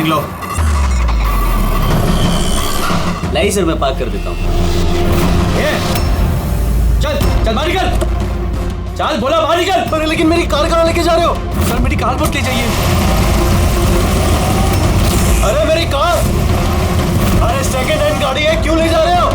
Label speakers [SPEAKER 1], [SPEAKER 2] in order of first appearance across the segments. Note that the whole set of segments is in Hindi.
[SPEAKER 1] निकलो।
[SPEAKER 2] लाई सर, मैं पार्क कर देता हूँ।
[SPEAKER 1] चल चल बाहर निकल, चल बोला बाहर निकल।
[SPEAKER 3] अरे लेकिन मेरी कार कहाँ लेके जा रहे हो?
[SPEAKER 1] सर मेरी कार मत ले जाइए।
[SPEAKER 3] अरे मेरी कार, अरे सेकंड हैंड गाड़ी है, क्यों ले जा रहे हो?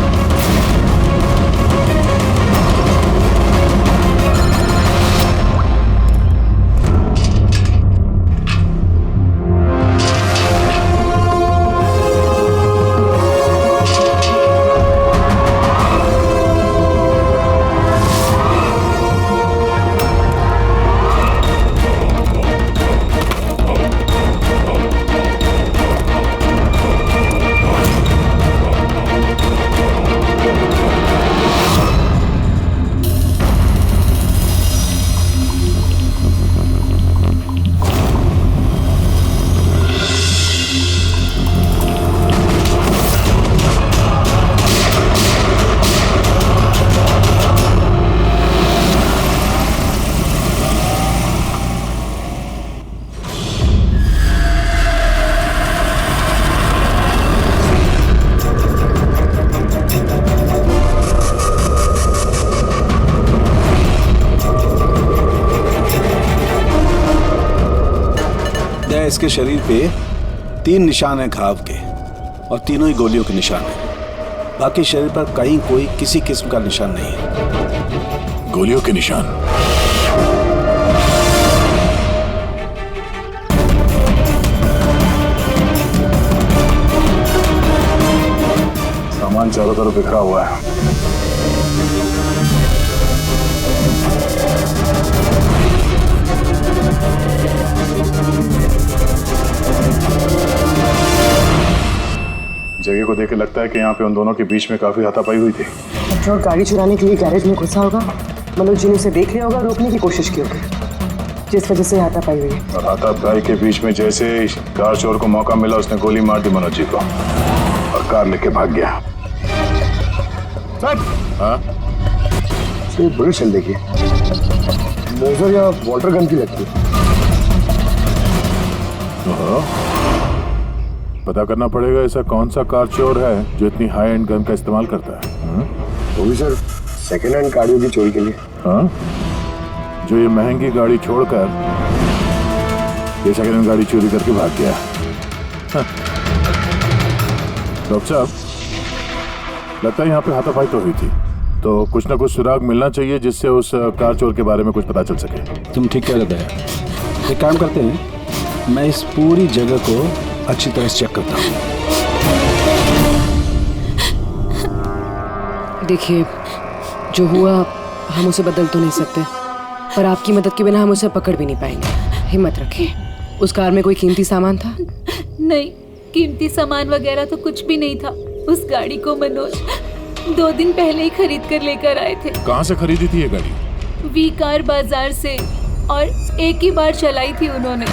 [SPEAKER 4] इसके शरीर पे 3 निशान हैं घाव के, और तीनों ही गोलियों के निशान हैं। बाकी शरीर पर कहीं कोई किसी किस्म का निशान नहीं है।
[SPEAKER 5] गोलियों के निशान? सामान चारों तरफ बिखरा हुआ है। जगह को देख के लगता है कि यहाँ पे उन दोनों के बीच में काफी हाथापाई हुई थी।
[SPEAKER 6] पेट्रोल गाड़ी चुराने के लिए गैरेज में घुसा होगा, मनोज जी ने उसे देख लिया होगा, रोकने की कोशिश की होगी, जिस वजह से हाथापाई हुई।
[SPEAKER 5] और हाथापाई के बीच में जैसे कार चोर को मौका मिला, उसने गोली मार दी मनोज जी को और कार लेके भाग गया। हाँ?
[SPEAKER 3] बुलेट चल देखिए, मोजर या वाटर गन की लगती है।
[SPEAKER 5] पता करना पड़ेगा ऐसा कौन सा कार चोर है जो इतनी हाई एंड गन का इस्तेमाल करता है।
[SPEAKER 3] वो भी सर सेकेंड हैंड गाड़ियों की चोरी के लिए।
[SPEAKER 5] हाँ? जो ये महंगी गाड़ी छोड़कर ये सेकेंड हैंड गाड़ी चोरी करके भाग गया। डॉक्टर साहब, लगता है यहाँ पे हाथापाई तो हुई थी, तो कुछ ना कुछ सुराग मिलना चाहिए जिससे उस कार चोर के बारे में कुछ पता चल सके।
[SPEAKER 4] तुम ठीक कह रहे हैं। एक काम करते हैं, मैं इस पूरी जगह को अच्छी तरह से चेक करता हूँ।
[SPEAKER 6] देखिए, जो हुआ हम उसे बदल तो नहीं सकते, पर आपकी मदद के बिना हम उसे पकड़ भी नहीं पाएंगे। हिम्मत रखिए। उस कार में कोई कीमती सामान था?
[SPEAKER 7] नहीं, कीमती सामान वगैरह तो कुछ भी नहीं था। उस गाड़ी को मनोज 2 दिन पहले ही खरीद कर लेकर आए थे।
[SPEAKER 5] कहाँ से खरीदी थी ये गाड़ी?
[SPEAKER 7] वी कार बाजार से, और एक ही बार चलाई थी उन्होंने।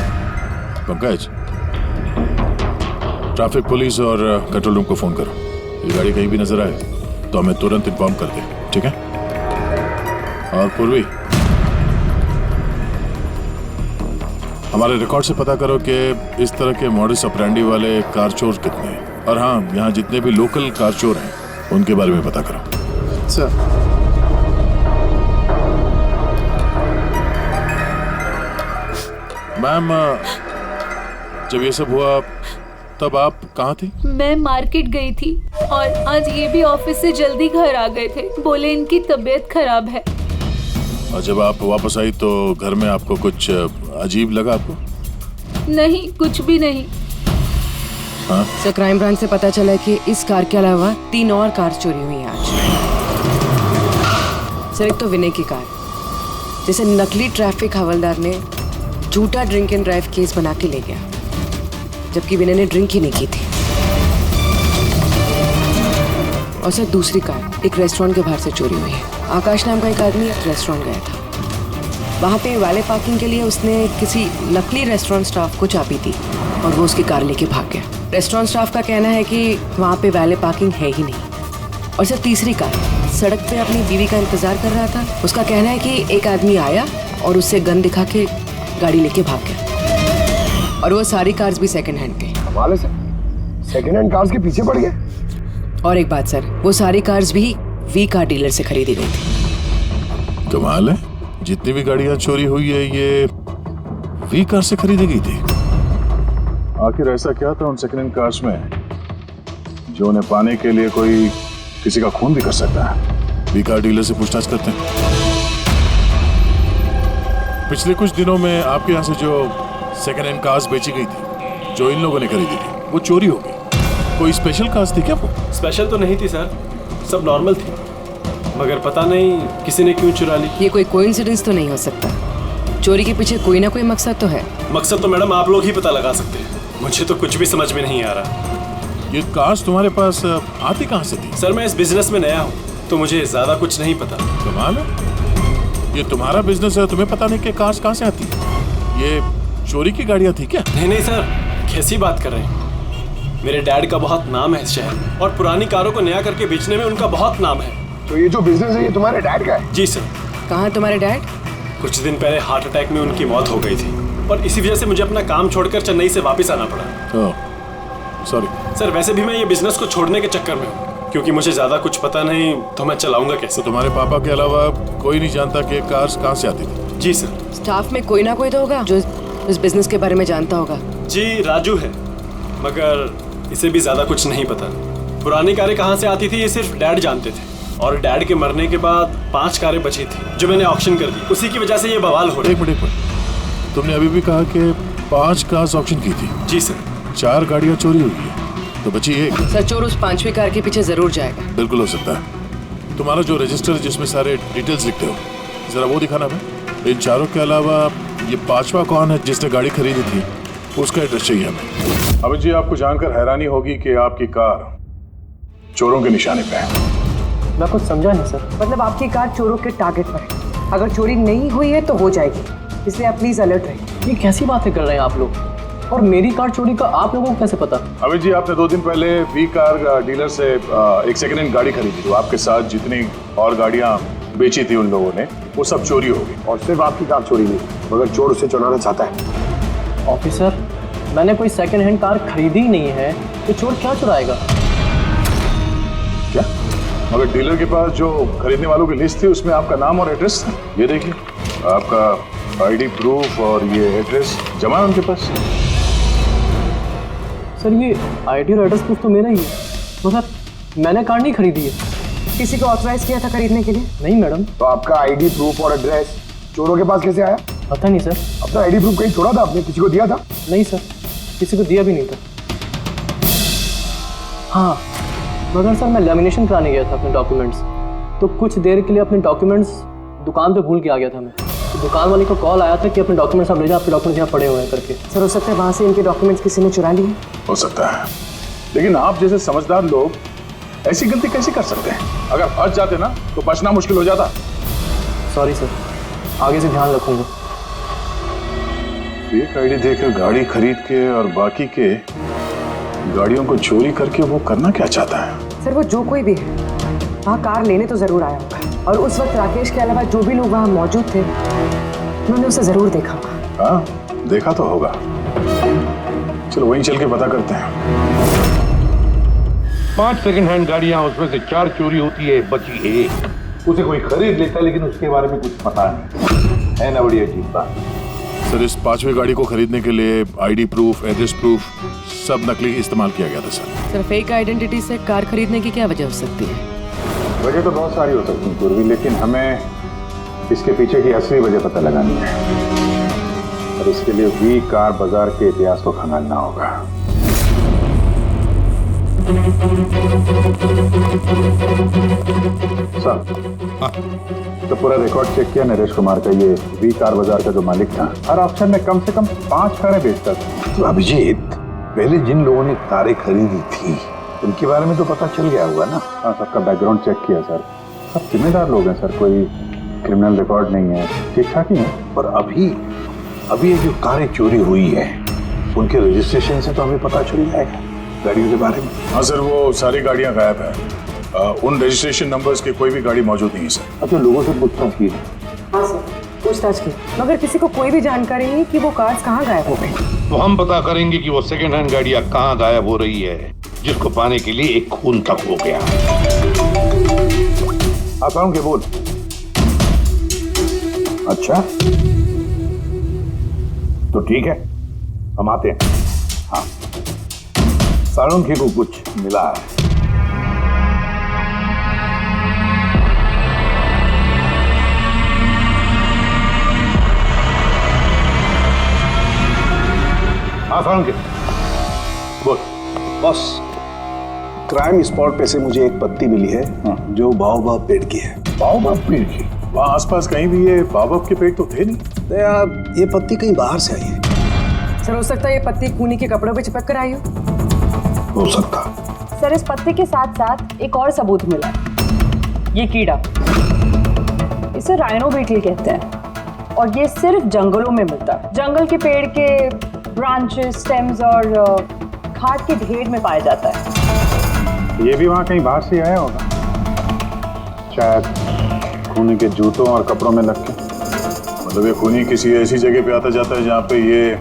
[SPEAKER 5] पंकज, ट्रैफिक पुलिस और कंट्रोल रूम को फोन करो। ये गाड़ी कहीं भी नजर आए तो हमें तुरंत इन्फॉर्म कर दे, ठीक है? और पूर्वी, हमारे रिकॉर्ड से पता करो कि इस तरह के मॉडस ऑपरेंडी वाले कार चोर कितने हैं, और हाँ, यहाँ जितने भी लोकल कार चोर हैं उनके बारे में पता करो।
[SPEAKER 4] सर,
[SPEAKER 5] मैम, जब ये सब हुआ तब आप कहाँ थी?
[SPEAKER 7] मैं मार्केट गई थी, और आज ये भी ऑफिस से जल्दी घर आ गए थे। बोले इनकी तबीयत खराब है।
[SPEAKER 5] और जब आप वापस आई तो घर में आपको कुछ अजीब लगा आपको?
[SPEAKER 7] नहीं, कुछ भी नहीं।
[SPEAKER 5] हाँ?
[SPEAKER 6] सर, क्राइम ब्रांच से पता चला कि इस कार के अलावा 3 और कार चोरी हुई हैं आज। सर, एक तो विनय की कार, जिसे नकली ट्रैफिक हवलदार ने झूठा ड्रिंक एंड ड्राइव केस बना के ले गया, जबकि विनय ने ड्रिंक ही नहीं की थी। और सर, दूसरी कार एक रेस्टोरेंट के बाहर से चोरी हुई है। आकाश नाम का एक आदमी एक रेस्टोरेंट गया था, वहाँ पे वैले पार्किंग के लिए उसने किसी नकली रेस्टोरेंट स्टाफ को चाबी दी और वो उसकी कार लेके भाग गया। रेस्टोरेंट स्टाफ का कहना है कि वहाँ पे वैले पार्किंग है ही नहीं। और सर, तीसरी कार सड़क पे अपनी बीवी का इंतजार कर रहा था। उसका कहना है कि एक आदमी आया और उससे गन दिखा के गाड़ी लेके भाग गया, और वो सारी कार्स भी सेकंड हैंड थे।
[SPEAKER 3] कमाल है सर, सेकेंड हैंड कार्स के पीछे पड़ गए।
[SPEAKER 6] और एक बात सर, वो सारी कार्स भी वी कार डीलर से खरीदी गई थी।
[SPEAKER 5] कमाल है, जितनी भी गाड़ियां चोरी हुई है ये वी कार से खरीदी गई थी। आखिर ऐसा क्या था उन सेकेंड हैंड कार्स में जो उन्हें पाने के लिए कोई किसी का खून भी कर सकता है? वी कार डीलर से पूछताछ करते हैं। पिछले कुछ दिनों में आपके यहाँ से जो सेकेंड हैंड कार्स बेची गई थी, जो इन लोगों ने खरीदी थी, वो चोरी हो गई। कोई स्पेशल कार्स थी क्या वो?
[SPEAKER 1] स्पेशल तो नहीं थी सर, सब नॉर्मल थी, मगर पता नहीं किसी ने क्यों चुरा ली।
[SPEAKER 6] ये कोई कोइंसिडेंस तो नहीं हो सकता, चोरी के पीछे कोई ना कोई मकसद तो है।
[SPEAKER 1] मकसद तो मैडम आप लोग ही पता लगा सकते हैं, मुझे तो कुछ भी समझ में नहीं आ रहा।
[SPEAKER 5] ये कार्स तुम्हारे पास आती कहाँ से थी?
[SPEAKER 1] सर मैं इस बिजनेस में नया हूँ तो मुझे ज्यादा कुछ नहीं पता।
[SPEAKER 5] कमाल है, ये तुम्हारा बिजनेस है, तुम्हें पता नहीं कि कार्स कहाँ से आती है? ये चोरी की गाड़ियाँ थी क्या?
[SPEAKER 1] नहीं सर, कैसी बात कर रहे हैं? मेरे डैड का बहुत नाम है इस शहर में और पुरानी कारों को नया करके बेचने में उनका बहुत नाम है।
[SPEAKER 3] तो ये जो बिजनेस है ये तुम्हारे डैड का है?
[SPEAKER 1] जी सर।
[SPEAKER 6] कहाँ तुम्हारे डैड?
[SPEAKER 1] कुछ दिन पहले हार्ट अटैक में उनकी मौत हो गई थी और इसी वजह से मुझे अपना काम छोड़कर चेन्नई से वापस आना पड़ा।
[SPEAKER 5] सॉरी
[SPEAKER 1] सर, वैसे भी मैं ये बिजनेस को छोड़ने के चक्कर में हूँ क्योंकि मुझे ज्यादा कुछ पता नहीं, तो मैं चलाऊंगा कैसे?
[SPEAKER 5] तो तुम्हारे पापा के अलावा कोई नहीं जानता कि कार्स कहाँ से आती थी?
[SPEAKER 1] जी सर।
[SPEAKER 6] स्टाफ में कोई ना कोई तो होगा जो इस बिजनेस के बारे में जानता होगा।
[SPEAKER 1] जी राजू है, मगर इसे भी ज्यादा कुछ नहीं पता। पुरानी कारें कहाँ से आती थी ये सिर्फ डैड जानते थे और डैड के मरने के बाद 5 कारें बची थी जो मैंने ऑक्शन कर दी, उसी की वजह से ये बवाल हो रहा है।
[SPEAKER 5] एक मिनट, तुमने अभी भी कहा कि 5 कार्स ऑक्शन की थी।
[SPEAKER 1] जी सर।
[SPEAKER 5] 4 गाड़ियाँ चोरी हुई है तो बची एक।
[SPEAKER 6] सर चोर उस 5वीं कार के पीछे जरूर जाएगा।
[SPEAKER 5] बिल्कुल हो सकता है। तुम्हारा जो रजिस्टर जिसमें सारे डिटेल्स लिखते हो, जरा वो दिखाना हमें। इन 4 के अलावा ये 5वां कौन है जिसने गाड़ी खरीदी थी, उसका एड्रेस चाहिए हमें। अभी जी आपको जानकर हैरानी होगी कि आपकी कार चोरों के निशाने पे है।
[SPEAKER 8] मैं कुछ समझा नहीं सर।
[SPEAKER 6] मतलब आपकी कार चोरों के टारगेट पर है, अगर चोरी नहीं हुई है तो हो जाएगी, इसलिए आप प्लीज अलर्ट रहिए।
[SPEAKER 8] ये कैसी बातें कर रहे हैं आप लोग? और मेरी कार चोरी का आप लोगों को कैसे पता?
[SPEAKER 5] अभी जी आपने 2 दिन पहले वी कार डीलर से एक सेकेंड हैंड गाड़ी खरीदी थी। आपके साथ जितनी और गाड़ियाँ बेची थी उन लोगों ने, वो सब चोरी हो गई।
[SPEAKER 3] और सिर्फ आपकी कार चोरी नहीं, मगर चोर उसे चुराना चाहता है।
[SPEAKER 8] ऑफिसर, मैंने कोई सेकंड हैंड कार खरीदी ही नहीं है, तो चोर क्या चुराएगा?
[SPEAKER 5] क्या? मगर डीलर के पास जो खरीदने वालों की लिस्ट थी उसमें आपका नाम और एड्रेस था। ये देखिए, आपका आईडी प्रूफ और ये एड्रेस जमा है उनके पास।
[SPEAKER 8] सर ये आईडी और एड्रेस प्रूफ तो मेरा ही है, मगर मैंने कार नहीं खरीदी है।
[SPEAKER 6] किसी को ऑथराइज किया था खरीदने के लिए?
[SPEAKER 8] नहीं मैडम।
[SPEAKER 3] तो आपका आईडी प्रूफ और एड्रेस चोरों के पास कैसे आया?
[SPEAKER 8] पता नहीं सर।
[SPEAKER 3] अपना आईडी प्रूफ कहीं छोड़ा था आपने? किसी को दिया था?
[SPEAKER 8] नहीं सर, किसी को दिया भी नहीं था। हाँ मगर सर मैं लेमिनेशन कराने गया था अपने डॉक्यूमेंट्स, तो कुछ देर के लिए अपने डॉक्यूमेंट्स दुकान पे भूल के आ गया था मैं। तो दुकान वाले को कॉल आया था कि अपने डॉक्यूमेंट्स आप ले जाओ, आपके डॉक्यूमेंट्स यहाँ पड़े हुए हैं करके।
[SPEAKER 6] सर हो सकता है वहाँ से इनके डॉक्यूमेंट्स किसी ने चुरा लिए।
[SPEAKER 5] हो सकता है, लेकिन आप जैसे समझदार लोग ऐसी गलती कैसे कर सकते हैं? अगर फंस जाते ना तो बचना मुश्किल हो जाता।
[SPEAKER 8] सॉरी सर, आगे से ध्यान रखूंगा।
[SPEAKER 5] फेक आईडी देकर गाड़ी खरीद के और बाकी के गाड़ियों को चोरी करके वो करना क्या चाहता है?
[SPEAKER 6] सर वो जो कोई भी है वहाँ कार लेने तो जरूर आया होगा, और उस वक्त राकेश के अलावा जो भी लोग वहाँ मौजूद थे उन्होंने उसे जरूर देखा होगा।
[SPEAKER 5] हाँ देखा तो होगा। चलो वहीं चल के पता करते हैं।
[SPEAKER 9] 5 सेकंड हैंड गाड़ियां, उसमें से 4 चोरी होती है, बची एक। उसे कोई खरीद लेता लेकिन उसके बारे में कुछ पता नहीं है ना। बड़ी अजीब बात।
[SPEAKER 5] सर इस 5वीं गाड़ी को खरीदने के लिए आईडी प्रूफ, एड्रेस प्रूफ सब नकली इस्तेमाल किया गया था सर।
[SPEAKER 6] फेक आइडेंटिटी से कार खरीदने की क्या वजह हो सकती है?
[SPEAKER 10] वजह तो बहुत सारी हो सकती है पूर्वी, लेकिन हमें इसके पीछे की असली वजह पता लगानी है और इसके लिए वी कार बाजार के इतिहास को खंगालना होगा। सर तो पूरा रिकॉर्ड चेक किया नरेश कुमार का, ये वी कार बाजार का जो मालिक था हर ऑप्शन में कम से कम 5 कारें बेचता था।
[SPEAKER 9] तो अभिजीत, पहले जिन लोगों ने कारें खरीदी थी उनके बारे में तो पता चल गया होगा ना?
[SPEAKER 10] हाँ सबका बैकग्राउंड चेक किया सर, सब जिम्मेदार लोग हैं सर, कोई क्रिमिनल रिकॉर्ड नहीं है, ठीक ठाक ही है।
[SPEAKER 9] और अभी ये जो कारें चोरी हुई है उनके रजिस्ट्रेशन से तो हमें पता चल जाएगा गाड़ियों के बारे में।
[SPEAKER 5] हाँ सर, वो सारी गाड़ियाँ गायब हैं। उन रजिस्ट्रेशन नंबर्स के कोई भी गाड़ी मौजूद नहीं है सर।
[SPEAKER 10] अच्छा लोगों से पूछताछ की?
[SPEAKER 6] हाँ सर, पूछताछ की, मगर किसी को कोई भी जानकारी नहीं कि वो कार्स कहाँ गायब हो गए।
[SPEAKER 9] तो हम पता करेंगे कि वो सेकंड हैंड गाड़ियां कहाँ गायब हो रही है, जिसको पाने के लिए एक खून तक हो गया।
[SPEAKER 10] आसाराम के बोल। अच्छा तो ठीक है, हम आते हैं। हाँ, साळुंखे को कुछ मिला है। हाँ साळुंखे बोल।
[SPEAKER 4] बॉस, क्राइम स्पॉट पे से मुझे एक पत्ती मिली है जो बाओबाब पेड़ की है।
[SPEAKER 10] बाओबाब पेड़ की?
[SPEAKER 5] वहाँ आसपास कहीं भी ये बाबा के पेड़ तो थे नहीं।
[SPEAKER 4] तो यार ये पत्ती कहीं बाहर से आई है।
[SPEAKER 6] सर हो सकता है ये पत्ती खूनी के कपड़ों पे चिपक कर आई
[SPEAKER 10] हो सकता।
[SPEAKER 11] सर इस पत्ते के साथ साथ एक और सबूत मिला है। ये कीड़ा, इसे राइनो बीटल कहते हैं और ये सिर्फ जंगलों में मिलता है। जंगल के पेड़ के ब्रांचेस, स्टेम्स और खाद के ढेर में पाया जाता है।
[SPEAKER 10] ये भी वहाँ कहीं बाहर से आया होगा, शायद खूनी के जूतों और कपड़ों में लग के।
[SPEAKER 5] मतलब ये खूनी किसी ऐसी जगह पे आता जाता है जहाँ पे ये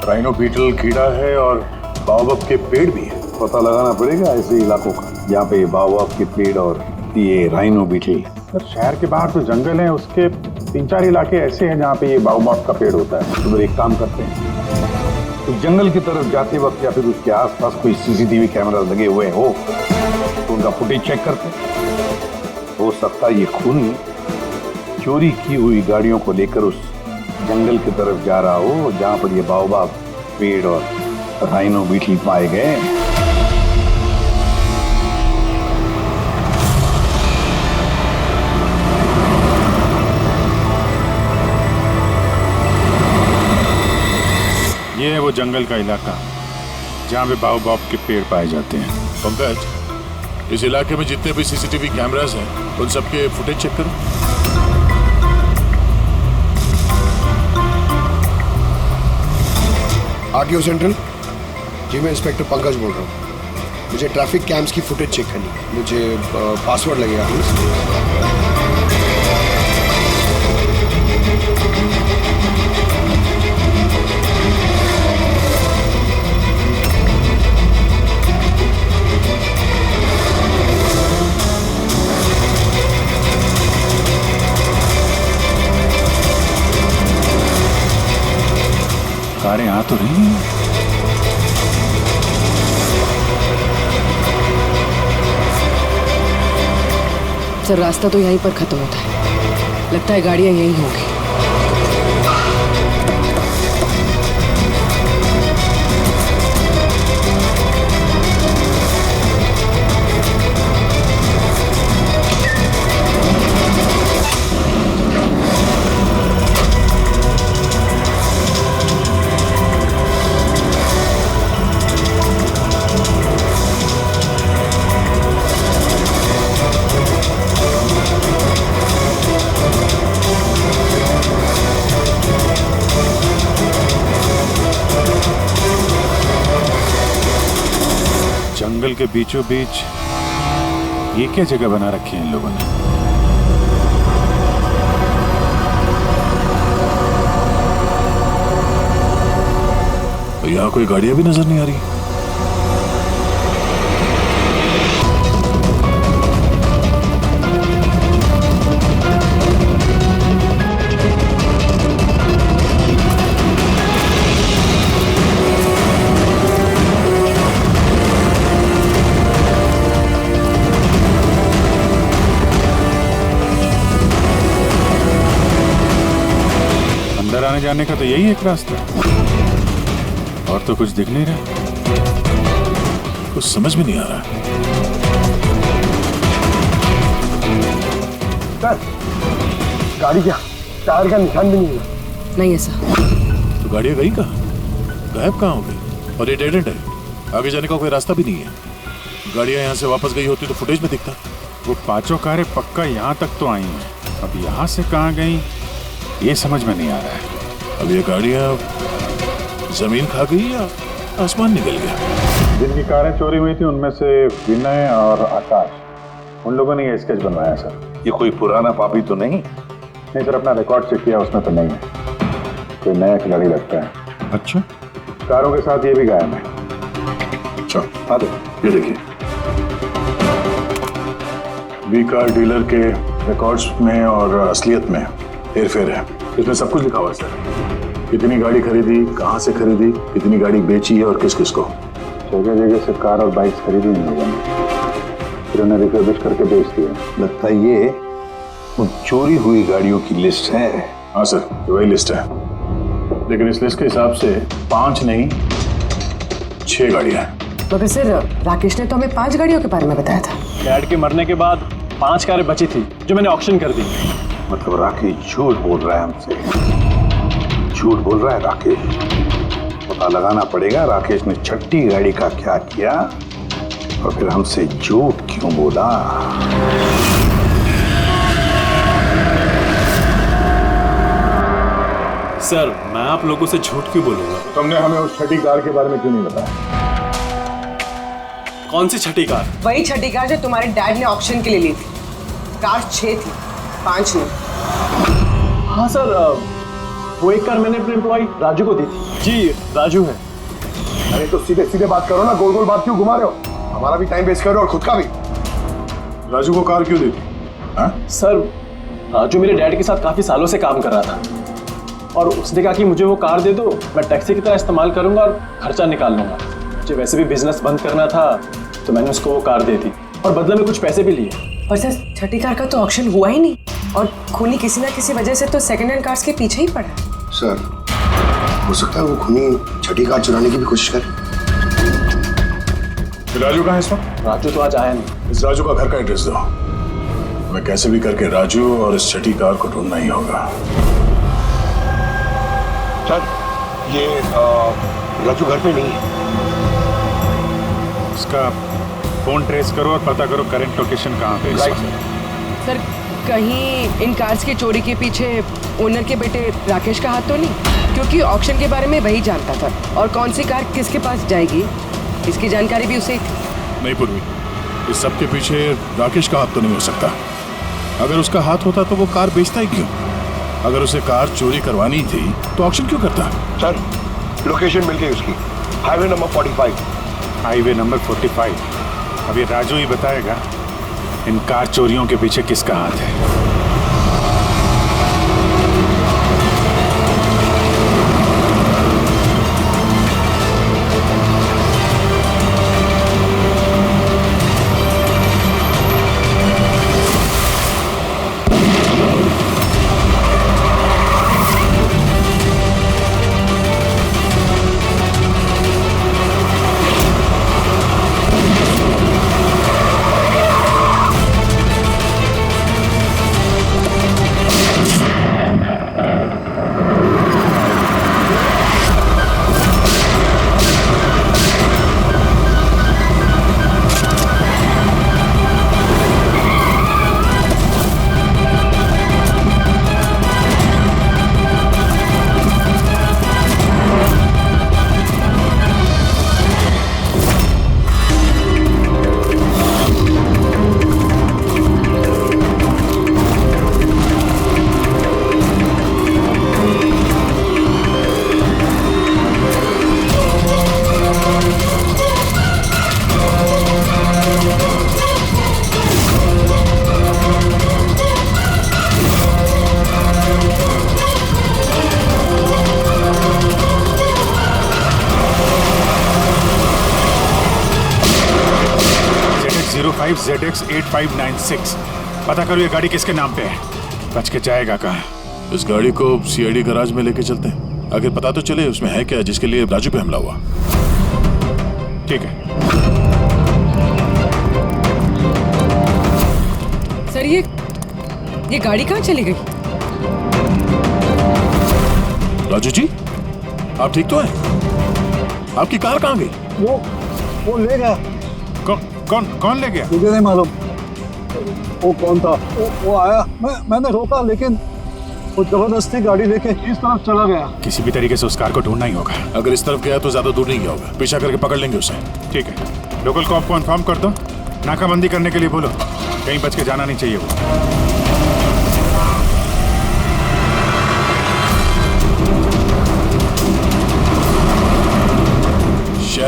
[SPEAKER 5] राइनो बीटल कीड़ा है और बाओबाब के पेड़ भी है।
[SPEAKER 10] पता लगाना पड़ेगा ऐसे इलाकों का जहाँ पे बाओबाब के पेड़ और ये राइनो बीटल। सर शहर के बाहर तो जंगल है, उसके 3-4 इलाके ऐसे हैं जहाँ पे ये बाओबाब का पेड़ होता है। तो एक काम करते हैं, तो जंगल की तरफ जाते वक्त या फिर उसके आसपास कोई सीसीटीवी कैमरा लगे हुए हो तो उनका फुटेज चेक करते हैं। हो सकता है ये खूनी चोरी की हुई गाड़ियों को लेकर उस जंगल की तरफ जा रहा हो जहां पर ये बाओबाब पेड़ और राइनो बीटल पाए गए।
[SPEAKER 9] ये है वो जंगल का इलाका जहाँ पे बाओबाब के पेड़ पाए जाते हैं।
[SPEAKER 5] पंकज, इस इलाके में जितने भी सीसीटीवी कैमरास हैं उन सबके फुटेज चेक करो।
[SPEAKER 3] आरटीओ सेंट्रल जी, मैं इंस्पेक्टर पंकज बोल रहा हूँ। मुझे ट्रैफिक कैम्स की फुटेज चेक करनी है। मुझे पासवर्ड लगेगा प्लीज।
[SPEAKER 9] कारें आ तो रही हैं।
[SPEAKER 6] सर रास्ता तो यहीं पर खत्म होता है, लगता है गाड़ियां यहीं होंगी।
[SPEAKER 9] जंगल के बीचों बीच ये क्या जगह बना रखी है इन लोगों ने?
[SPEAKER 5] तो यहाँ कोई गाड़ियां भी नजर नहीं आ रही।
[SPEAKER 9] अंदर आने जाने का तो यही एक रास्ता है, और तो कुछ दिख नहीं रहा।
[SPEAKER 5] कुछ समझ में नहीं आ रहा।
[SPEAKER 3] सर गाड़ी क्या टायर का निशान भी नहीं है।
[SPEAKER 6] नहीं ऐसा।
[SPEAKER 5] तो गाड़ियां गई कहाँ, गायब कहाँ हो गई? और ये डेड एंड है, आगे जाने का कोई रास्ता भी नहीं है। गाड़ियां यहाँ से वापस गई होती तो फुटेज में दिखता।
[SPEAKER 9] वो पांचों कारें पक्का यहाँ तक तो आई हैं, अब यहाँ से कहाँ गई ये समझ में नहीं आ रहा है।
[SPEAKER 5] अब ये गाड़ियां जमीन खा गई या आसमान निकल गया?
[SPEAKER 10] जिनकी कारें चोरी हुई थी उनमें से विनय और आकाश, उन लोगों ने ये स्केच बनवाया सर।
[SPEAKER 9] ये कोई पुराना पापी तो नहीं?
[SPEAKER 10] नहीं सर, अपना रिकॉर्ड चेक किया, उसमें तो नहीं है। कोई नया खिलाड़ी लगता है।
[SPEAKER 9] अच्छा,
[SPEAKER 10] कारों के साथ ये भी गायब है।
[SPEAKER 5] अच्छा,
[SPEAKER 10] हाँ दो,
[SPEAKER 5] ये देखिए, वी कार डीलर के रिकॉर्ड्स में और असलियत में हेरफेर है। इसमें सब कुछ लिखा हुआ है सर। कितनी गाड़ी खरीदी, कहाँ से खरीदी, कितनी गाड़ी बेची है और किस किस को।
[SPEAKER 10] जगह जगह से कार और बाइक्स खरीदी इन लोगों ने, फिर उन्हें रिफर्बिश करके बेच दिया।
[SPEAKER 9] लगता है ये उन चोरी हुई गाड़ियों की लिस्ट है।
[SPEAKER 5] हाँ सर, ये वही लिस्ट है, लेकिन इस लिस्ट के हिसाब से 5 नहीं 6 गाड़ियाँ हैं।
[SPEAKER 6] मगर सर, राकेश ने तो हमें 5 गाड़ियों के बारे में बताया था।
[SPEAKER 1] डैड के मरने के बाद 5 कारें बची थी जो मैंने ऑक्शन कर दी।
[SPEAKER 9] मतलब राकेश झूठ बोल रहा है हमसे, झूठ बोल रहा है राकेश। पता लगाना पड़ेगा राकेश ने छठी गाड़ी का क्या किया और फिर हमसे झूठ क्यों बोला।
[SPEAKER 1] सर, मैं आप लोगों से झूठ क्यों बोलूंगा?
[SPEAKER 5] तुमने हमें उस छठी कार के बारे में क्यों नहीं बताया?
[SPEAKER 1] कौन सी छठी कार?
[SPEAKER 6] वही छठी कार जो तुम्हारे डैड ने ऑक्शन के लिए ली थी। कार 6 थी, 5 नहीं।
[SPEAKER 1] हाँ सर, वो एक कार मैंने अपने एम्प्लॉय राजू को दी थी। जी, राजू है।
[SPEAKER 3] अरे तो सीधे सीधे बात करो ना, गोल गोल बात क्यों घुमा रहे हो? हमारा भी टाइम वेस्ट कर रहे हो और खुद का भी।
[SPEAKER 5] राजू को कार क्यों दी थी?
[SPEAKER 1] सर, राजू मेरे डैड के साथ काफी सालों से काम कर रहा था और उसने कहा कि मुझे वो कार दे दो, मैं टैक्सी की तरह इस्तेमाल करूंगा और खर्चा निकाल लूंगा। मुझे वैसे भी बिजनेस बंद करना था तो मैंने उसको वो कार दे दी और बदले में कुछ पैसे भी लिए।
[SPEAKER 6] पर सर, छठी कार का तो ऑक्शन हुआ ही नहीं और खूनी किसी ना किसी वजह से तो सेकंड हैंड कार्स के पीछे ही पड़ा है।
[SPEAKER 3] सर, हो सकता है वो खूनी छठी कार चुराने की भी कोशिश करे।
[SPEAKER 5] राजू कहाँ है इस वक्त?
[SPEAKER 1] राजू तो आज आया नहीं।
[SPEAKER 5] इस राजू का घर का एड्रेस दो, मैं कैसे भी करके राजू और इस छठी कार को ढूंढना ही होगा।
[SPEAKER 3] सर, ये राजू घर पे नहीं है।
[SPEAKER 9] इसका फोन ट्रेस करो और पता करो करंट लोकेशन कहाँ पे है।
[SPEAKER 6] सर, कहीं इन कार्स की चोरी के पीछे ओनर के बेटे राकेश का हाथ तो नहीं? क्योंकि ऑक्शन के बारे में वही जानता था और कौन सी कार किसके पास जाएगी इसकी जानकारी भी उसे थी।
[SPEAKER 5] नहीं पूर्वी, इस सब के पीछे राकेश का हाथ तो नहीं हो सकता। अगर उसका हाथ होता तो वो कार बेचता ही क्यों? अगर उसे कार चोरी करवानी थी तो ऑक्शन क्यों करता?
[SPEAKER 3] सर, लोकेशन मिल गई उसकी, हाईवे नंबर 45।
[SPEAKER 9] Highway number 45। अब ये राजू ही बताएगा इन कार चोरियों के पीछे किसका हाथ है। ZX8596। पता करो ये गाड़ी किसके नाम पे है। बच के जाएगा कहाँ?
[SPEAKER 5] इस गाड़ी को सीआईडी गैराज में लेके चलते हैं, आगे पता तो चले उसमें है क्या जिसके लिए राजू पे हमला हुआ।
[SPEAKER 9] ठीक है
[SPEAKER 6] सर, ये गाड़ी कहाँ चली गई?
[SPEAKER 5] राजू जी, आप ठीक तो हैं? आपकी कार कहाँ गई?
[SPEAKER 4] वो ले गया।
[SPEAKER 9] कौन ले गया?
[SPEAKER 4] मुझे नहीं मालूम वो कौन था। वो आया, मैंने रोका लेकिन वो जबरदस्ती गाड़ी लेके इस तरफ चला गया।
[SPEAKER 9] किसी भी तरीके से उस कार को ढूंढना ही होगा।
[SPEAKER 5] अगर इस तरफ गया तो ज्यादा दूर नहीं गया होगा, पीछा करके पकड़ लेंगे उसे।
[SPEAKER 9] ठीक है, लोकल कॉप को इन्फॉर्म कर दो, नाकाबंदी करने के लिए बोलो, कहीं बच के जाना नहीं चाहिए वो।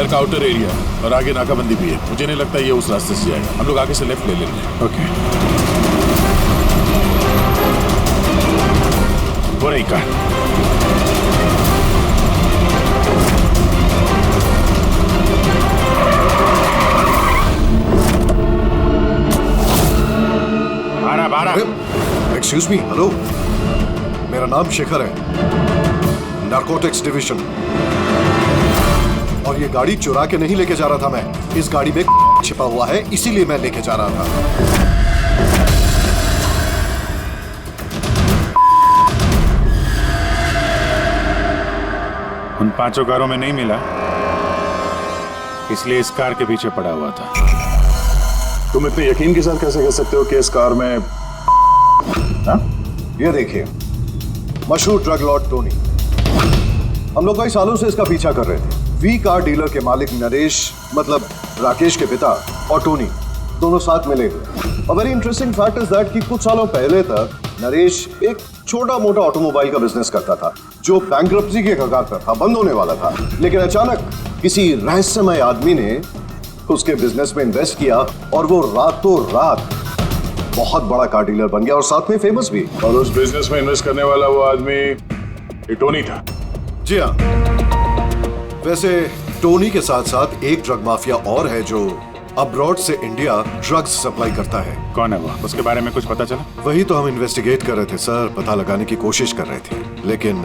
[SPEAKER 5] शहर का आउटर एरिया है और आगे नाकाबंदी भी है। मुझे नहीं लगता ये उस रास्ते से जाएगा। हम लोग आगे से लेफ्ट ले लेंगे।
[SPEAKER 10] ओके, वो रही कार।
[SPEAKER 3] एक्सक्यूज मी, हेलो, मेरा नाम शेखर है, नारकोटिक्स डिवीजन। और ये गाड़ी चुरा के नहीं लेके जा रहा था मैं, इस गाड़ी में छिपा हुआ है, इसीलिए मैं लेके जा रहा था।
[SPEAKER 10] उन 5 कारों में नहीं मिला, इसलिए इस कार के पीछे पड़ा हुआ था।
[SPEAKER 9] तुम इतने यकीन के साथ कैसे कह सकते हो कि इस कार में
[SPEAKER 3] ये देखिए, मशहूर ड्रग लॉर्ड टोनी, हम लोग कई सालों से इसका पीछा कर रहे थे। वी कार डीलर के मालिक नरेश, मतलब राकेश के पिता, और टोनी दोनों साथ मिले हुए। और very interesting fact is that कि कुछ सालों पहले तक नरेश एक छोटा मोटा ऑटोमोबाइल का बिजनेस करता था जो बैंक्रप्सी के कगार पर था, बंद होने वाला था। लेकिन अचानक किसी रहस्यमय आदमी ने उसके बिजनेस में इन्वेस्ट किया और वो रातों रात बहुत बड़ा कार डीलर बन गया और साथ में फेमस भी।
[SPEAKER 5] और उस बिजनेस में इन्वेस्ट करने वाला वो आदमी ये टोनी था।
[SPEAKER 3] जी हाँ, वैसे टोनी के साथ साथ एक ड्रग माफिया और है जो अब्रॉड से इंडिया ड्रग्स सप्लाई करता है।
[SPEAKER 10] कौन है वो? उसके बारे में कुछ पता चला?
[SPEAKER 3] वही तो हम इन्वेस्टिगेट कर रहे थे सर, पता लगाने की कोशिश कर रहे थे, लेकिन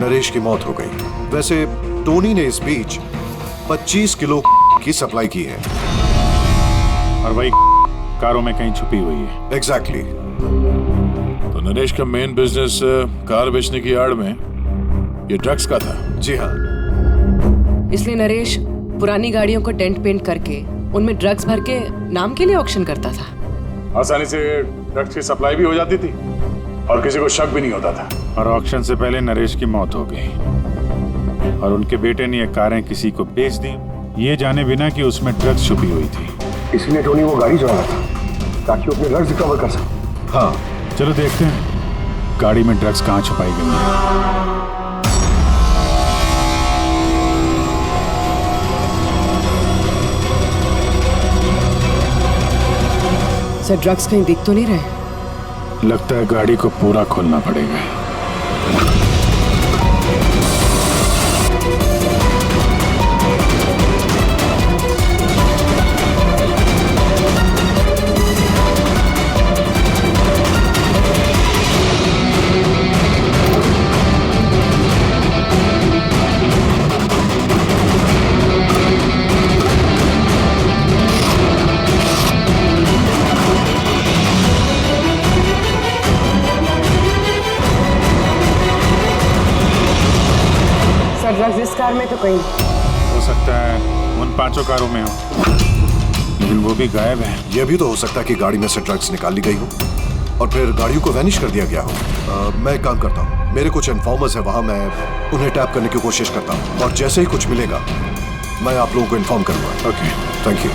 [SPEAKER 3] नरेश की मौत हो गई। वैसे टोनी ने इस बीच 25 किलो की सप्लाई की है
[SPEAKER 10] और वही कारों में कहीं छुपी हुई है।
[SPEAKER 3] एग्जैक्टली।
[SPEAKER 5] तो नरेश का मेन बिजनेस कार बेचने की आड़ में ये ड्रग्स का था।
[SPEAKER 3] जी हाँ,
[SPEAKER 6] इसलिए नरेश पुरानी गाड़ियों को डेंट पेंट करके उनमें ड्रग्स भर के नाम के लिए ऑक्शन करता था।
[SPEAKER 5] आसानी से ड्रग्स की सप्लाई भी हो जाती थी और किसी को शक भी नहीं होता था।
[SPEAKER 10] और ऑक्शन से पहले नरेश की मौत हो गई और उनके बेटे ने ये कारें किसी को बेच दी, ये जाने बिना कि उसमें ड्रग्स छुपी हुई थी।
[SPEAKER 3] इसीलिए टोनी वो गाड़ी चुरा रहा था ताकि वो अपने ड्रग्स रिकवर कर सके। हाँ,
[SPEAKER 10] चलो देखते हैं गाड़ी में ड्रग्स कहाँ छुपाई गई है।
[SPEAKER 6] सर, ड्रग्स कहीं दिख तो नहीं रहे?
[SPEAKER 10] लगता है गाड़ी को पूरा खोलना पड़ेगा।
[SPEAKER 6] ड्रग्स इस कार में तो कहीं
[SPEAKER 10] हो सकता है उन 5 कारों में हो, लेकिन वो भी गायब है।
[SPEAKER 3] यह भी तो हो सकता है कि गाड़ी में से ड्रग्स निकाल ली गई हो और फिर गाड़ियों को वैनिश कर दिया गया हो। मैं एक काम करता हूँ, मेरे कुछ इन्फॉर्मर्स है वहाँ, मैं उन्हें टैप करने की कोशिश करता हूँ और जैसे ही कुछ मिलेगा मैं आप लोगों को इन्फॉर्म करूँगा।
[SPEAKER 10] Okay,
[SPEAKER 3] thank you.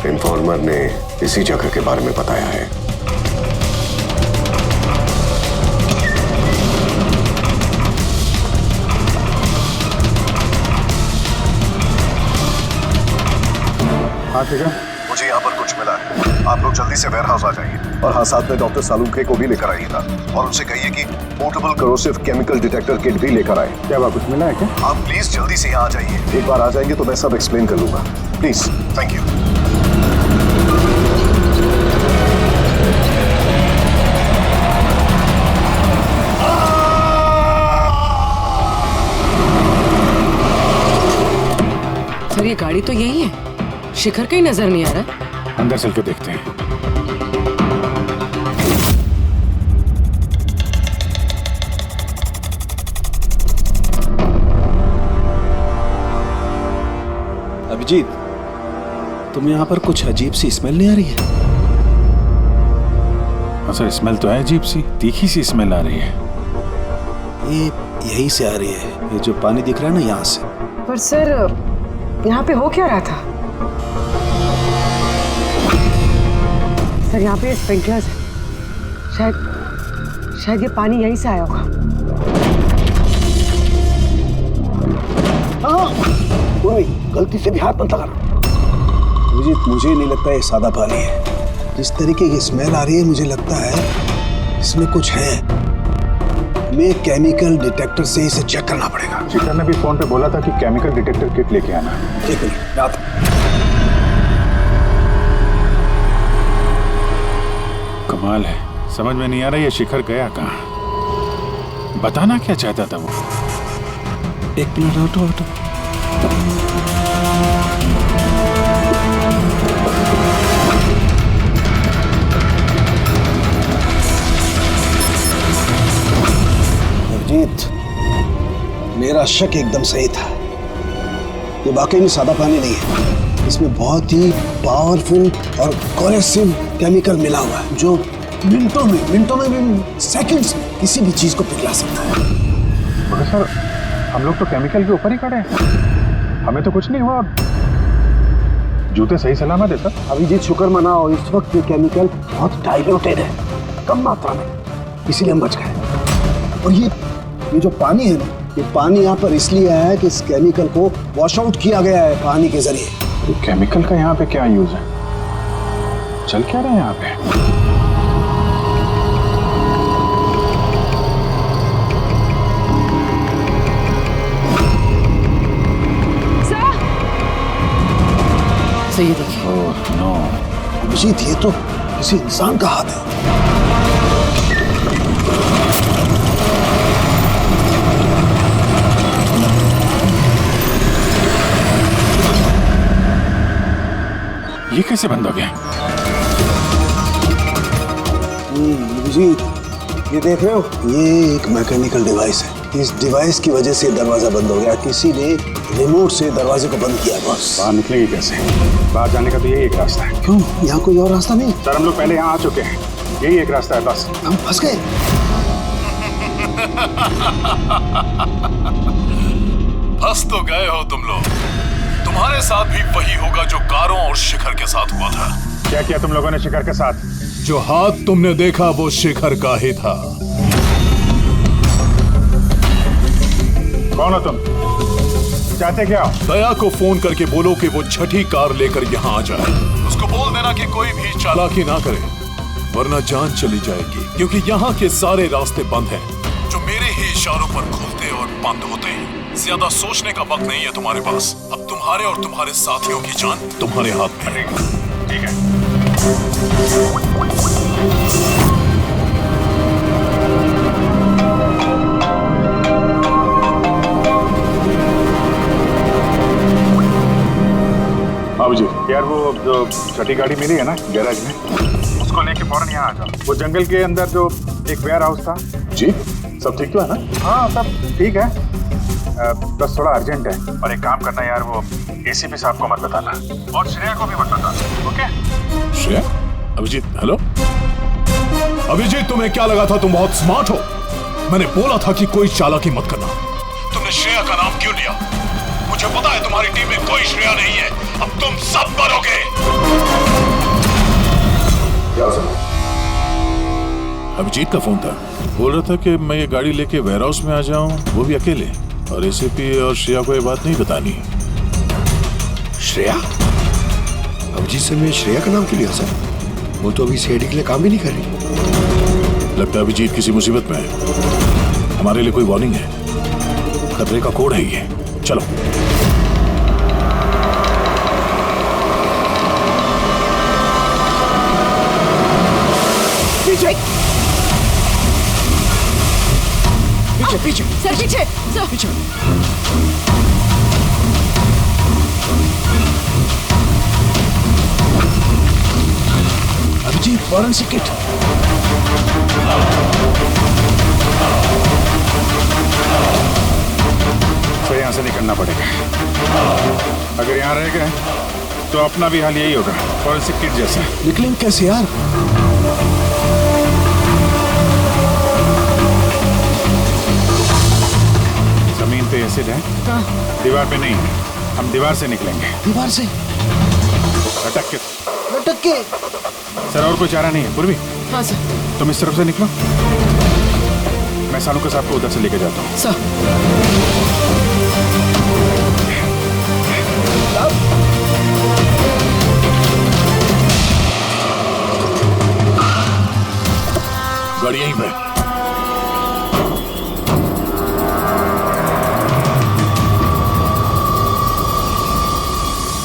[SPEAKER 3] इन्फॉर्मर ने इसी जगह के बारे में बताया है।
[SPEAKER 10] हाँ ठीक है,
[SPEAKER 3] मुझे यहाँ पर कुछ मिला है, आप लोग जल्दी से वेयर हाउस आ जाइए और हाँ, साथ में डॉक्टर सालुंखे को भी लेकर आइएगा और उनसे कहिए कि portable corrosive chemical detector kit भी लेकर आए।
[SPEAKER 10] क्या बात, कुछ मिला है क्या?
[SPEAKER 3] आप प्लीज जल्दी से यहाँ आ जाइए। एक बार आ जाएंगे तो मैं सब एक्सप्लेन कर लूंगा, प्लीज। Thank you.
[SPEAKER 6] सर, ये गाड़ी तो यही है, शिखर कहीं नजर नहीं आ रहा।
[SPEAKER 10] अंदर चल के देखते हैं।
[SPEAKER 4] अभिजीत, तुम यहाँ पर कुछ अजीब सी स्मेल नहीं आ रही है?
[SPEAKER 10] अच्छा, स्मेल तो है अजीब सी, तीखी सी स्मेल आ रही है।
[SPEAKER 4] ये यहीं से आ रही है, ये जो पानी दिख रहा है ना, यहाँ से।
[SPEAKER 6] पर सर, यहाँ पे हो क्या रहा था? सर यहाँ पे स्प्रिंकलर्स है, शायद ये पानी यहीं से आया होगा।
[SPEAKER 4] कोई गलती से भी हाथ मत लगा। मुझे नहीं लगता ये सादा पानी है। जिस तरीके की स्मेल आ रही है मुझे लगता है इसमें कुछ है। हमें केमिकल डिटेक्टर से इसे चेक करना पड़ेगा।
[SPEAKER 10] शिखर ने भी फोन पे बोला था कि केमिकल डिटेक्टर किट लेके आना।
[SPEAKER 4] एक मिनट आता।
[SPEAKER 10] कमाल है, समझ में नहीं आ रहा ये शिखर गया कहाँ। बताना क्या चाहता था वो?
[SPEAKER 4] एक मिनट हटो। अभिजीत, मेरा शक एकदम सही था। ये वाकई में सादा पानी नहीं है। इसमें बहुत ही पावरफुल और कोरेसिव केमिकल मिला हुआ है जो मिनटों में भी सेकंड्स में किसी भी चीज को पिघला सकता है।
[SPEAKER 10] मगर सर, हम लोग तो केमिकल के ऊपर ही खड़े हैं, हमें तो कुछ नहीं हुआ। जूते सही सलामत है सर।
[SPEAKER 4] अभिजीत शुक्र मनाओ, इस वक्त ये केमिकल बहुत डाइल्यूटेड है, कम मात्रा में, इसीलिए हम बच गए। और ये जो पानी है ना, ये पानी यहाँ पर इसलिए आया है कि इस केमिकल को वॉश आउट किया गया है पानी के जरिए।
[SPEAKER 10] केमिकल का यहाँ पे क्या यूज है? चल क्या रहे हैं यहाँ पे?
[SPEAKER 6] सही देखिए।
[SPEAKER 10] ओह नो,
[SPEAKER 4] अभिजीत, ये तो किसी इंसान का हाथ है।
[SPEAKER 10] ये कैसे बंद हो गया?
[SPEAKER 4] अभिजीत, ये देख रहे हो, ये एक मैकेनिकल डिवाइस है। इस डिवाइस की वजह से दरवाजा बंद हो गया। किसी ने रिमोट से दरवाजे को बंद किया। बस
[SPEAKER 10] बाहर निकलेंगे कैसे? बाहर जाने का तो यही एक रास्ता है।
[SPEAKER 4] क्यों? यहाँ कोई और रास्ता नहीं?
[SPEAKER 10] सर, हम लोग पहले यहाँ आ चुके हैं, यही एक रास्ता है बस।
[SPEAKER 4] हम फंस गए।
[SPEAKER 5] फंस तो गए हो तुम लोग। तुम्हारे साथ भी वही होगा जो कारों और शिखर के साथ हुआ था।
[SPEAKER 10] क्या किया तुम लोगों ने शिखर के साथ?
[SPEAKER 5] जो हाथ तुमने देखा वो शिखर का ही था।
[SPEAKER 10] कौन हो तुम? चाहते क्या?
[SPEAKER 5] दया को फोन करके बोलो कि वो छठी कार लेकर यहाँ आ जाए। उसको बोल देना कि कोई भी चालाकी ना करे, वरना जान चली जाएगी। क्योंकि यहाँ के सारे रास्ते बंद हैं, जो मेरे ही इशारों पर खुलते और बंद होते हैं। ज्यादा सोचने का वक्त नहीं है तुम्हारे पास। अब तुम्हारे और तुम्हारे साथियों की जान तुम्हारे हाथ में है।
[SPEAKER 10] ठीक है। अभिजीत, यार वो जो छठी गाड़ी मिली है ना गैराज में, उसको लेके फौरन यहाँ आ जाओ। वो जंगल के अंदर जो एक वेयर हाउस था।
[SPEAKER 5] जी, सब ठीक तो है ना?
[SPEAKER 10] हाँ, सब ठीक है, बस थोड़ा अर्जेंट है। और एक काम करना यार, वो एसीपी साहब को मत बताना और श्रेया को भी मत बताना, ओके?
[SPEAKER 5] श्रेया? अभिजीत, हेलो अभिजीत, तुम्हें क्या लगा था तुम बहुत स्मार्ट हो? मैंने बोला था कि कोई चालाकी मत करना। तुमने श्रेया का नाम क्यों लिया? मुझे पता है तुम्हारी टीम में कोई श्रेया नहीं है। अब तुम सब मरोगे। अभिजीत का फोन था, बोल रहा था कि मैं ये गाड़ी लेके वेयर हाउस में आ जाऊं, वो भी अकेले। और एसीपी और श्रेया को ये बात नहीं बतानी।
[SPEAKER 12] श्रेया? अभिजीत से मैं श्रेया का नाम क्यों लिया सर? वो तो अभी सीआईडी के लिए काम भी नहीं कर रही।
[SPEAKER 5] लगता है अभिजीत किसी मुसीबत में है। हमारे लिए कोई वार्निंग है, खतरे का कोड है ये। चलो।
[SPEAKER 6] पीछे
[SPEAKER 12] पीछे पीछे
[SPEAKER 6] सर, पीछे सर,
[SPEAKER 12] पीछे।
[SPEAKER 4] Abhijeet, forensic kit.
[SPEAKER 10] तो यहाँ से निकलना पड़ेगा। अगर यहाँ रह गए तो अपना भी हाल यही होगा, फॉरेंसिक किट जैसा।
[SPEAKER 4] निकलेंगे कैसे यार?
[SPEAKER 10] जमीन पे एसिड है, दीवार पे नहीं। हम दीवार से निकलेंगे।
[SPEAKER 4] दीवार से?
[SPEAKER 5] लटक के।
[SPEAKER 4] लटक के?
[SPEAKER 5] सर और कोई चारा नहीं है पूर्वी?
[SPEAKER 6] हाँ सर।
[SPEAKER 5] तुम इस तरफ से निकलो, मैं सानू के साथ को उधर से लेके जाता हूँ।
[SPEAKER 6] सर।
[SPEAKER 5] गाड़ी यहीं पे।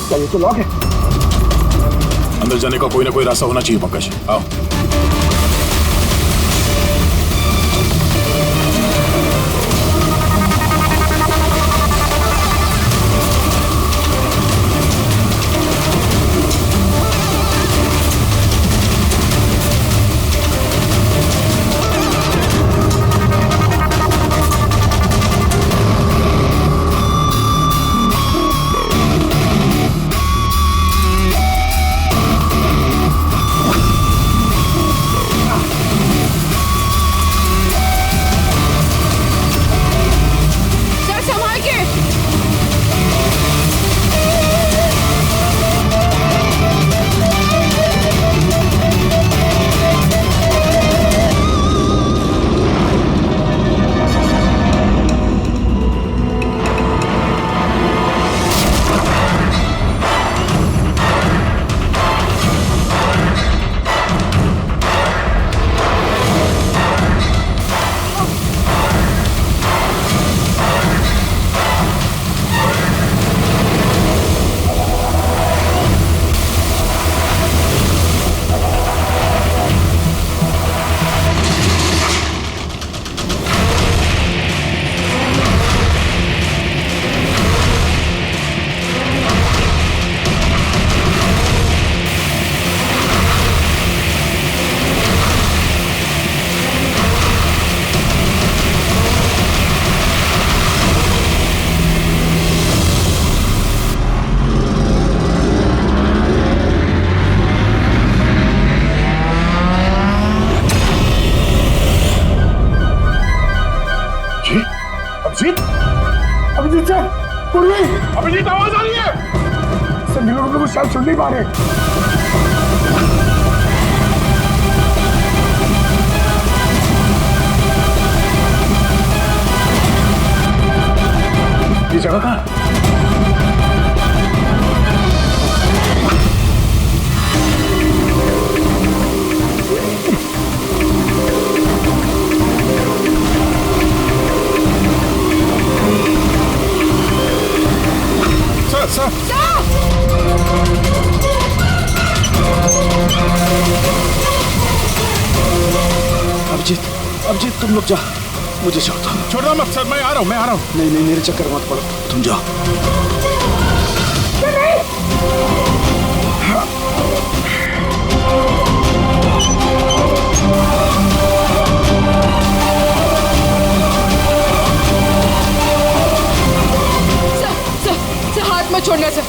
[SPEAKER 4] क्या ये तो लॉक है?
[SPEAKER 5] अंदर जाने का कोई ना कोई रास्ता होना चाहिए पंकज, आओ।
[SPEAKER 9] अभिजीत सर, पूर्वी, अभिजीत आवाज आ रही है। सर इन लोगों को शायद सुन नहीं पा रहे। ये जगह कहाँ?
[SPEAKER 4] अभिजीत तुम लोग जा, मुझे छोड़ दो।
[SPEAKER 5] छोड़ दो मत सर, मैं आ रहा हूँ, मैं आ रहा हूँ।
[SPEAKER 4] नहीं नहीं मेरे चक्कर मत पड़ो, तुम जाओ।
[SPEAKER 6] सर हाथ मत छोड़ना सर।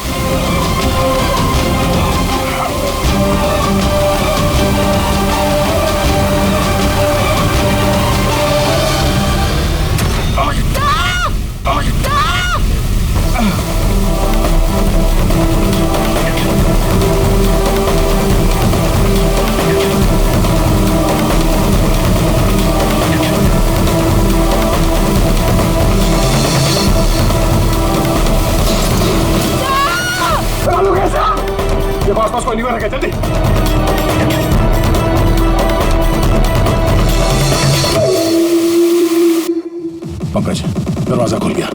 [SPEAKER 9] ये पास कोई नहीं रखे, जल्दी।
[SPEAKER 5] पंकज दरवाजा खुल गया।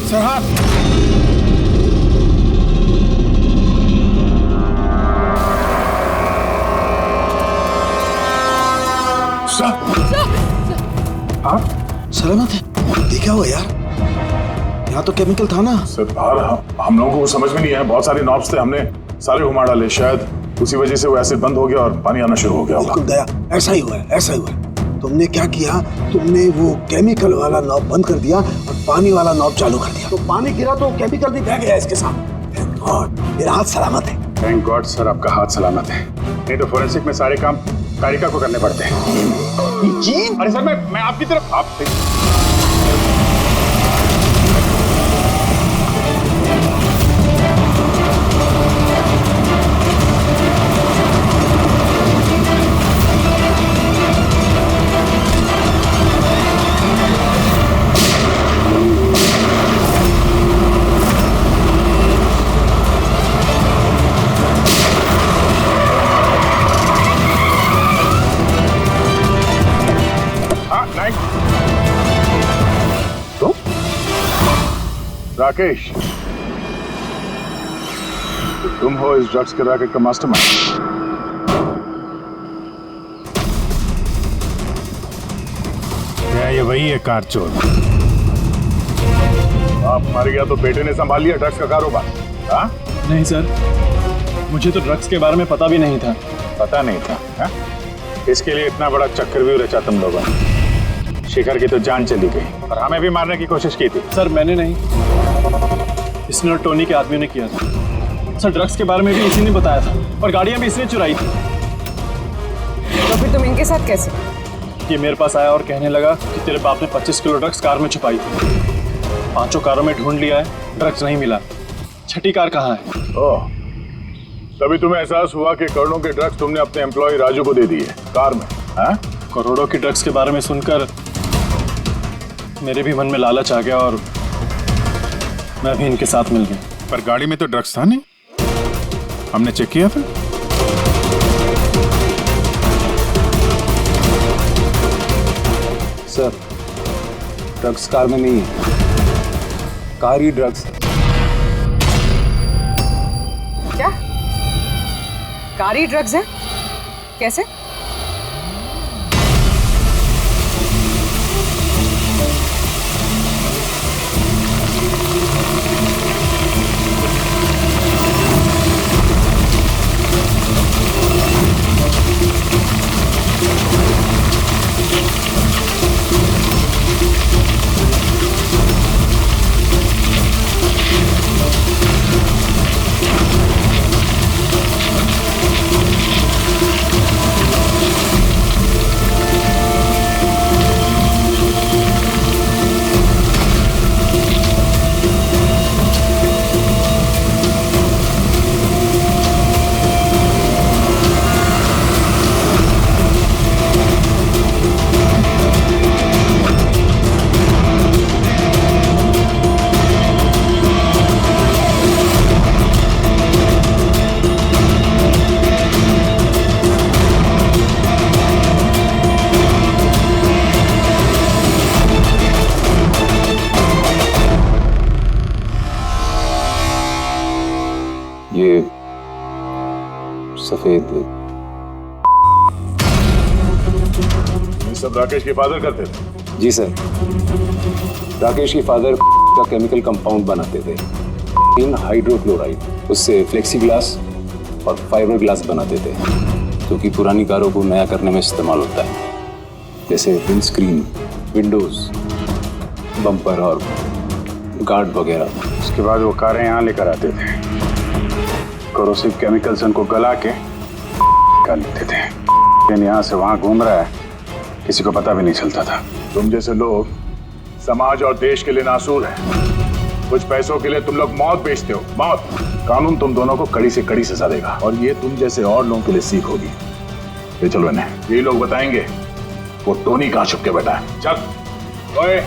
[SPEAKER 5] सर हाथ।
[SPEAKER 4] हाँ सलामत है? ये क्या हुआ यार? यहाँ तो केमिकल था ना।
[SPEAKER 5] सर बाहर हम लोगों को समझ में नहीं आया, बहुत सारे नॉब्स थे, हमने सारे घुमा डाले, शायद उसी वजह से वो एसिड बंद हो गया और पानी आना शुरू हो गया होगा।
[SPEAKER 4] बिल्कुल दया, ऐसा ही हुआ है, ऐसा ही हुआ है। तुमने क्या किया? तुमने वो केमिकल वाला नॉब बंद कर दिया और पानी वाला नॉब चालू कर दिया, तो पानी गिरा तो केमिकल भी बह गया इसके साथ। थैंक गॉड मेरा हाथ सलामत है।
[SPEAKER 10] थैंक गॉड सर आपका हाथ सलामत है, नहीं तो फोरेंसिक में सारे काम कारिका को करने पड़ते हैं।
[SPEAKER 4] जी
[SPEAKER 10] अरे सर मैं आपकी तरफ आप राकेश, तो तुम हो इस ड्रग्स के रैकेट का मास्टरमाइंड। क्या ये वही है कार चोर? आप मर गया तो बेटे ने संभाल लिया ड्रग्स का कारोबार? हाँ?
[SPEAKER 1] नहीं सर, मुझे तो ड्रग्स के बारे में पता भी नहीं था।
[SPEAKER 10] पता नहीं था? हा? इसके लिए इतना बड़ा चक्रव्यूह रचा तुम लोगों ने। शिखर की तो जान चली गई और हमें भी मारने की कोशिश की थी।
[SPEAKER 1] सर मैंने नहीं, इसने और टोनी के आदमियों ने किया था। सर ड्रग्स के बारे में भी इसी ने बताया था और गाड़ियां भी इसने चुराई थी।
[SPEAKER 6] तो फिर तुम इनके साथ कैसे?
[SPEAKER 1] ये मेरे पास आया और कहने लगा कि तेरे बाप ने 25 किलो ड्रग्स कार में छुपाई थी। 5 कारों में ढूंढ लिया है, ड्रग्स नहीं मिला। छठी कार कहाँ है?
[SPEAKER 10] ओह, तभी तुम्हें एहसास हुआ कि करोड़ों के ड्रग्स तुमने अपने एम्प्लॉय राजू को दे दिए कार में। हाँ?
[SPEAKER 1] करोड़ों के ड्रग्स के बारे में सुनकर मेरे भी मन में लालच आ गया और मैं भी इनके साथ मिल गया।
[SPEAKER 10] पर गाड़ी में तो ड्रग्स था नहीं, हमने चेक किया था।
[SPEAKER 13] सर ड्रग्स कार में नहीं है, कार ही ड्रग्स।
[SPEAKER 6] क्या कारी ड्रग्स है? कैसे?
[SPEAKER 13] ये सफेद।
[SPEAKER 10] ये सब राकेश के फादर करते थे?
[SPEAKER 13] जी सर, राकेश के फादर का केमिकल कंपाउंड बनाते थे, इन हाइड्रोक्लोराइड। उससे फ्लेक्सी ग्लास और फाइबर ग्लास बनाते थे, जो कि पुरानी कारों को नया करने में इस्तेमाल होता है, जैसे विंडस्क्रीन, विंडोज, बम्पर और गार्ड वगैरह।
[SPEAKER 10] उसके बाद वो कारें यहाँ लेकर आते थे, कोरोसिव केमिकल्स उनको गला के निकाल लेते थे। लेकिन यहाँ से वहाँ घूम रहा है, किसी को पता भी नहीं चलता था। तुम जैसे लोग समाज और देश के लिए नासूर हैं। कुछ पैसों के लिए तुम लोग मौत बेचते हो, मौत। कानून तुम दोनों को कड़ी से कड़ी सजा देगा और ये तुम जैसे और लोगों के लिए सीख होगी। ये चलो इन्हें, यही लोग बताएंगे वो टोनी कहाँ छुप के बैठा है। चल ओए।